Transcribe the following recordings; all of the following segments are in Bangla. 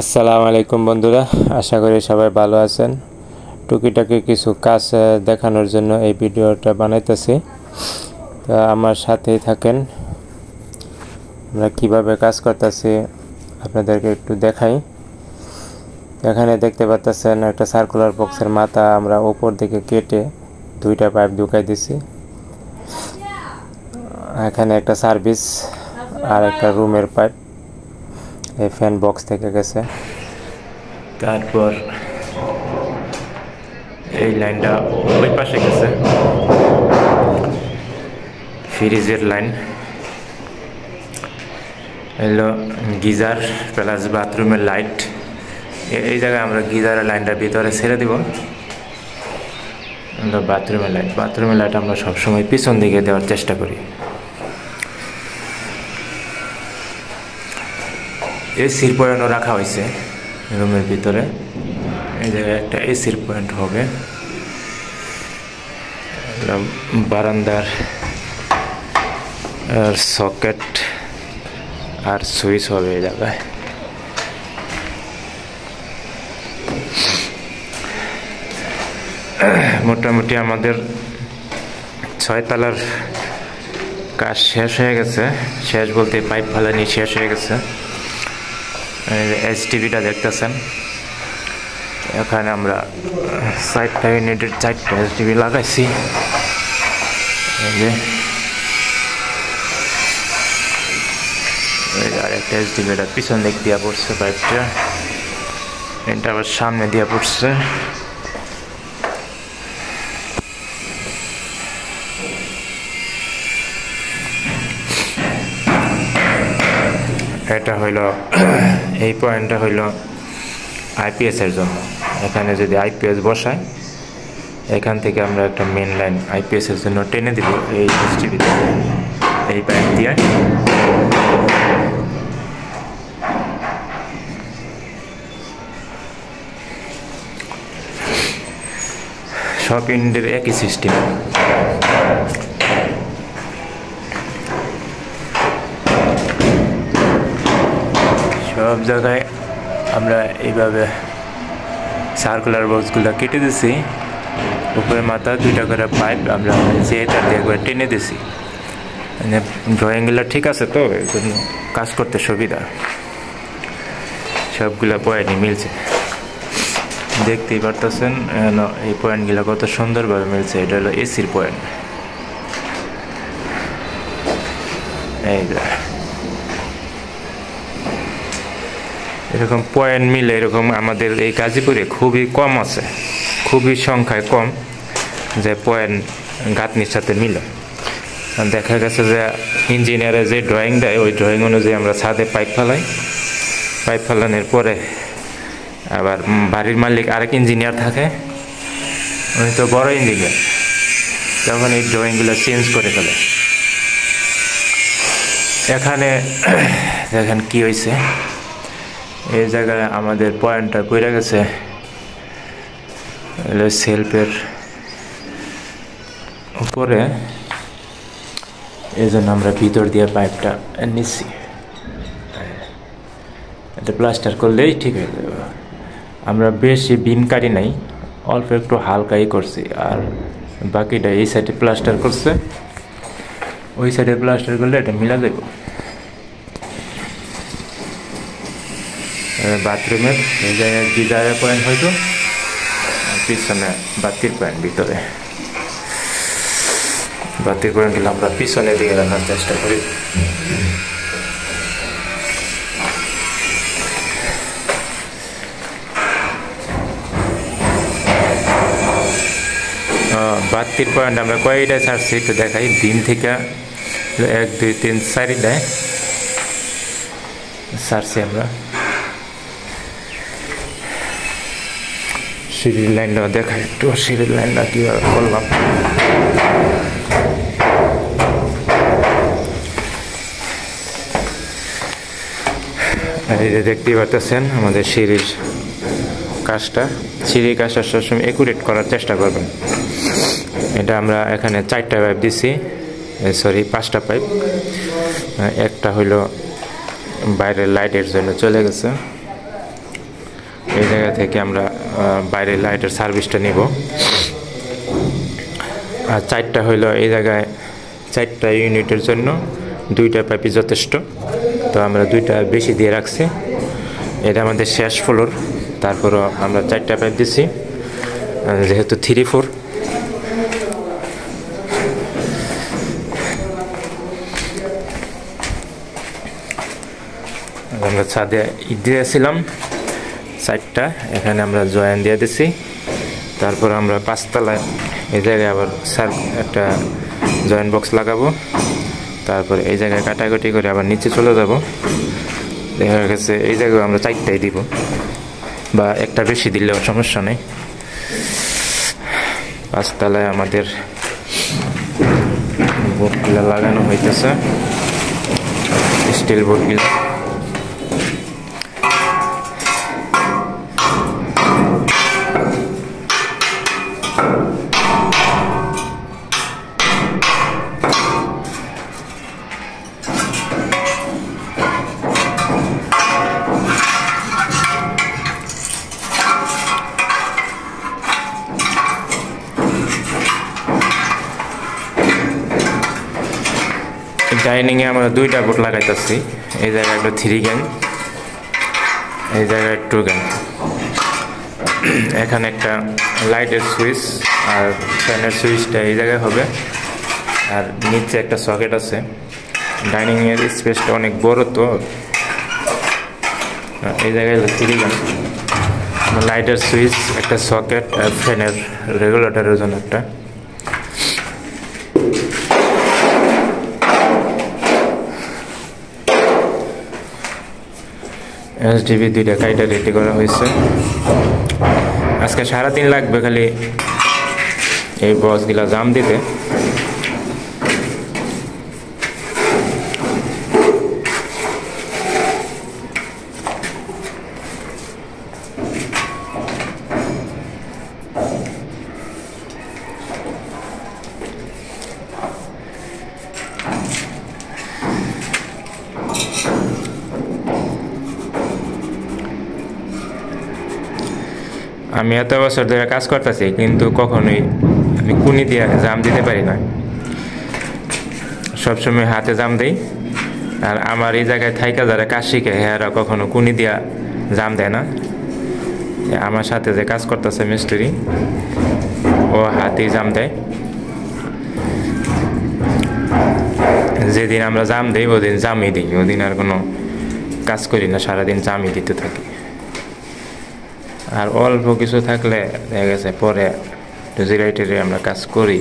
আসসালামু আলাইকুম বন্ধুরা, আশা করি সবাই ভালো আছেন। টুকিটাকি কিছু কাজ দেখানোর জন্য এই ভিডিওটা বানাইতেছি, তো আমার সাথেই থাকেন। আমরা কিভাবে কাজ করতেছি আপনাদেরকে একটু দেখাই। এখানে দেখতে পাচ্ছেন একটা সার্কুলার বক্সের মাথা আমরা উপর দিকে কেটে দুইটা পাইপ ঢুকাই দিছি। এখানে একটা সার্ভিস আর একটা রুমের পাইপ এই ফ্যান বক্স থেকে গেছে। তারপর এই লাইনটা ওই পাশে গেছে, ফ্রিজের লাইন এলো, গিজার প্লাস বাথরুমের লাইট। এই জায়গায় আমরা গিজারের লাইনটা ভিতরে ছেড়ে দিব। বাথরুমের লাইট আমরা সবসময় পিছন দিকে দেওয়ার চেষ্টা করি। এসির পয়েন্টও রাখা হয়েছে রুমের ভিতরে। এই জায়গায় একটা এসির পয়েন্ট হবে। বারান্দার সকেট আর সুইচ হবে এই জায়গায়। মোটামুটি আমাদের 6 তলার কাজ শেষ হয়ে গেছে। শেষ বলতে পাইপ ফালানি শেষ হয়ে গেছে। এসটিভিটা দেখতেছেন, এখানে আমরা 4টা ইউনিটের 4টা এসটিভি লাগাইছি। আরেকটা এসটিভিটা পিছন দিক দিয়ে পড়ছে, পাইপটা এটা আবার সামনে দিয়ে পড়ছে। এটা হইল এই পয়েন্টটা হইল আইপিএস এর জন্য। এখানে যদি আইপিএস বসায়, এখান থেকে আমরা একটা মেন লাইন আইপিএস এর জন্য টেনে দিব এই এসটিভি থেকে, এই পাইপ দিয়ে। সব ইউনিটের একই সিস্টেম। সব জায়গায় আমরা এইভাবে সার্কুলার বক্সগুলো কেটে দিছি। উপরে মাথা 2টা করে পাইপ আমরা যে তার দিয়ে একবার টেনে দিছি। ড্রয়িংগুলো ঠিক আছে, তো এই জন্য কাজ করতে সুবিধা। সবগুলো পয়েন্টই মিলছে, দেখতেই পারতেছেন। এই পয়েন্টগুলো কত সুন্দরভাবে মিলছে। এটা হলো এসির পয়েন্ট। এই এরকম পয়েন্ট মিলে এরকম আমাদের এই গাজীপুরে খুবই কম আছে, খুবই সংখ্যায় কম যে পয়েন্ট গাঁথনির সাথে মিলে। দেখা গেছে যে ইঞ্জিনিয়ারে যে ড্রয়িং দেয়, ওই ড্রয়িং অনুযায়ী আমরা ছাদে পাইপ ফেলাই। পাইপ ফেলানোর পরে আবার বাড়ির মালিক আরেক ইঞ্জিনিয়ার থাকে, উনি তো বড় ইঞ্জিনিয়ার, তখন এই ড্রয়িংগুলো চেঞ্জ করে ফেলে। এখানে দেখেন কি হয়েছে, এই জায়গায় আমাদের পয়েন্টটা পড়ে গেছে সেলফের উপরে। এই জন্য আমরা ভিতর দিয়ে পাইপটা নিচ্ছি। এটা প্লাস্টার করলেই ঠিক হয়ে যাবে। আমরা বেশি বিম কাটি নাই, অল্প একটু হালকাই করছি। আর বাকিটা এই সাইডে প্লাস্টার করছে, ওই সাইডে প্লাস্টার করলে এটা মিলা দেব। বাথরুমের এই জায়গায় গিজারের পয়েন্ট হয়তো, পিছনে বাতির পয়েন্ট। ভিতরে বাতির পয়েন্টগুলো আমরা পিছনে দিকে রাখার চেষ্টা করি। বাতির পয়েন্ট আমরা কয়টা ছাড়ছি একটু দেখাই। দিন থেকে 1 2 3 4টায় ছাড়ছি আমরা। সিঁড়ির লাইনটা দেখাই একটু, সিঁড়ির লাইনটা কীভাবে করলাম। এই যে দেখতেই পাচ্ছেন আমাদের সিঁড়ির কাজটা। সিঁড়ির কাজটা সবসময় একুরেট করার চেষ্টা করবেন। এটা আমরা এখানে 4টা পাইপ দিছি, সরি 5টা পাইপ। একটা হইলো বাইরের লাইটের জন্য চলে গেছে, এই জায়গা থেকে আমরা বাইরে লাইটের সার্ভিসটা নিব। আর 4টা হইলো এই জায়গায় 4টা ইউনিটের জন্য 2টা পাইপই যথেষ্ট, তো আমরা 2টা বেশি দিয়ে রাখছি। এটা আমাদের শেষ ফ্লোর, তারপরও আমরা 4টা পাইপ দিছি যেহেতু 3-4। আমরা ছাদে ইট দিয়েছিলাম 4টা, এখানে আমরা জয়েন দিয়ে দিছি। তারপর আমরা 5 তলায় এই জায়গায় আবার একটা জয়েন্ট বক্স লাগাবো। তারপর এই জায়গায় কাটাকাটি করে আবার নিচে চলে যাব। দেখা গেছে এই জায়গায় আমরা 4টাই দিব, বা একটা বেশি দিলেও সমস্যা নেই। 5 তলায় আমাদের বোর্ডগুলো লাগানো হইতেছে, স্টিল বোর্ডগুলো। ডাইনিংয়ে আমরা 2টা বোর্ড লাগাইতেছি। এই জায়গায় একটা 3 গ্যাং, এই জায়গায় 2 গ্যাং। এখানে একটা লাইটের সুইচ আর ফ্যানের সুইচটা এই জায়গায় হবে, আর নিচে একটা সকেট আছে। ডাইনিংয়ের স্পেসটা অনেক বড়, তো এই জায়গায় 3 গ্যাং, লাইটের সুইচ, একটা সকেট আর ফ্যানের রেগুলেটরের জন্য একটা। এসডিবি 2টা কাইটা রেডি করা হয়েছে। আজকে সারাদিন লাগবে খালি এই বক্সগুলা জাম দিতে। আমি এত বছর ধরে কাজ করতেছি, কিন্তু কখনোই আমি কুনি দিয়ে জাম দিতে পারি না। সবসময় হাতে জাম দিই। আর আমার এই জায়গায় থাইকা যারা কাজ শিখে এরা কখনো কুনি দিয়া জাম দেয় না। আমার সাথে যে কাজ করতেছে মিস্ত্রি, ও হাতেই জাম দেয়। যেদিন আমরা জাম দিই ওদিন জামই দিই, ওদিন আর কোনো কাজ করি না, সারাদিন জামই দিতে থাকি। আর অল্প কিছু থাকলে দেখা গেছে পরে জিরাইটেরে আমরা কাজ করি।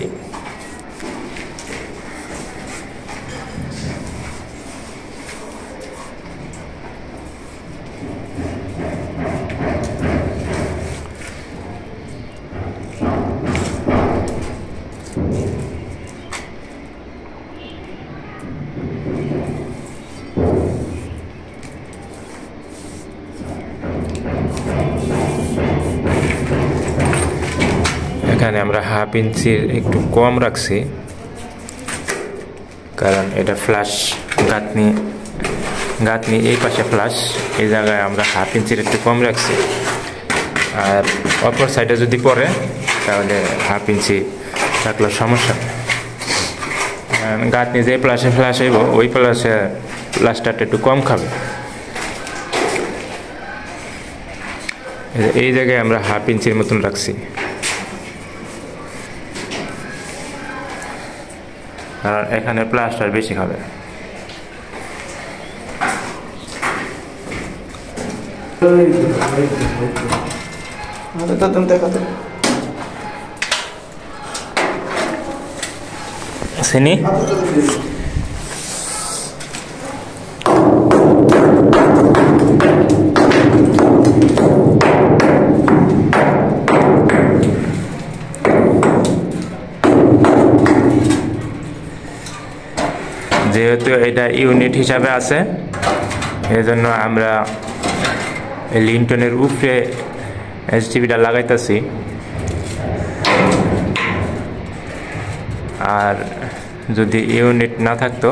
এখানে আমরা 1/2 ইঞ্চির একটু কম রাখছি, কারণ এটা ফ্ল্যাশ গাঁথনি এই পাশে ফ্ল্যাশ, এই জায়গায় আমরা 1/2 ইঞ্চির একটু কম রাখছি। আর অপর সাইডে যদি পড়ে তাহলে 1/2 ইঞ্চি রাখলে সমস্যা। গাঁথনি যে প্লাসে ফ্ল্যাশ হইব ওই প্লাসে প্লাস্টারটা একটু কম খাবে। এই জায়গায় আমরা 1/2 ইঞ্চির মতন রাখছি। আর এখানে প্লাস্টার বেশি খাবে। চিনি যেহেতু এটা ইউনিট হিসাবে আছে, এজন্য আমরা লিন্টনের উপরে এসডিবিটা লাগাইতেছি। আর যদি ইউনিট না থাকতো,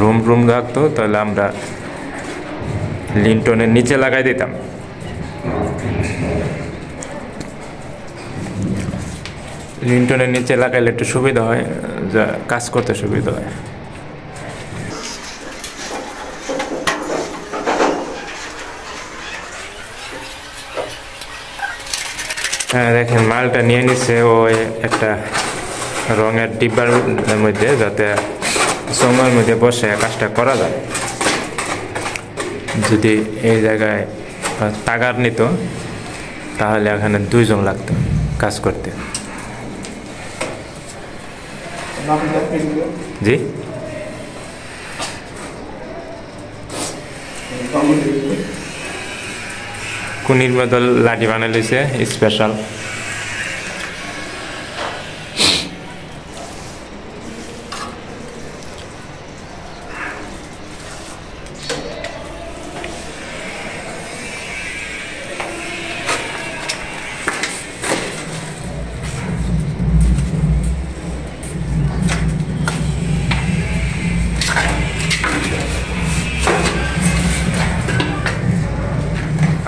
রুম থাকতো, তাহলে আমরা লিন্টনের নিচে লাগাই দিতাম। লিন্টনের নিচে লাগাইলে একটু সুবিধা হয়, যা কাজ করতে সুবিধা হয়। হ্যাঁ দেখেন মালটা নিয়ে নিচ্ছে ওই একটা রঙের ডিব্বার মধ্যে, যাতে সময়ের মধ্যে বসে কাজটা করা যায়। যদি এই জায়গায় তাগার নিত তাহলে এখানে 2 জন লাগতো কাজ করতে। জি কুনির বদল লাঠি বানাই লইছে স্পেশাল।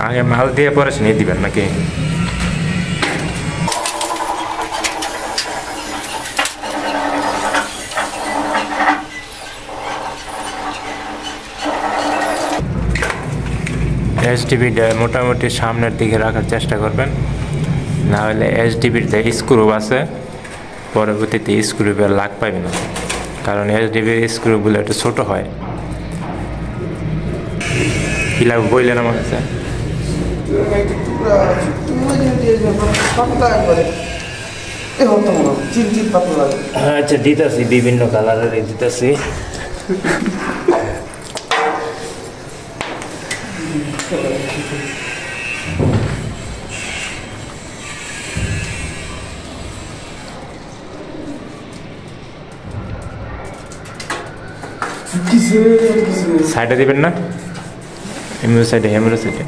আগে মাল দিয়ে পরে নিয়ে দিবেন নাকি? এসডিবিটা মোটামুটি সামনের দিকে রাখার চেষ্টা করবেন, না হলে এসডিবির যে স্ক্রু আছে পরবর্তীতে স্ক্রুপের লাগ পাবে না, কারণ এসডিবির স্ক্রুগুলো একটু ছোটো হয়। কিলা বললেন আমার কাছে আচ্ছা দিতেছি, বিভিন্ন কালারের দিতেছি। সাইডে দিবেন না, এমনি সাইডে হেমরো সাইডে।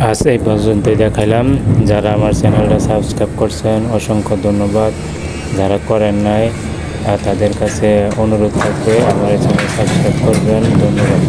আজ এই পর্যন্তই দেখাইলাম। যারা আমার চ্যানেলটা সাবস্ক্রাইব করছেন অসংখ্য ধন্যবাদ, যারা করেন নাই তাদের কাছে অনুরোধ থাকবে আমার চ্যানেল সাবস্ক্রাইব করবেন। ধন্যবাদ।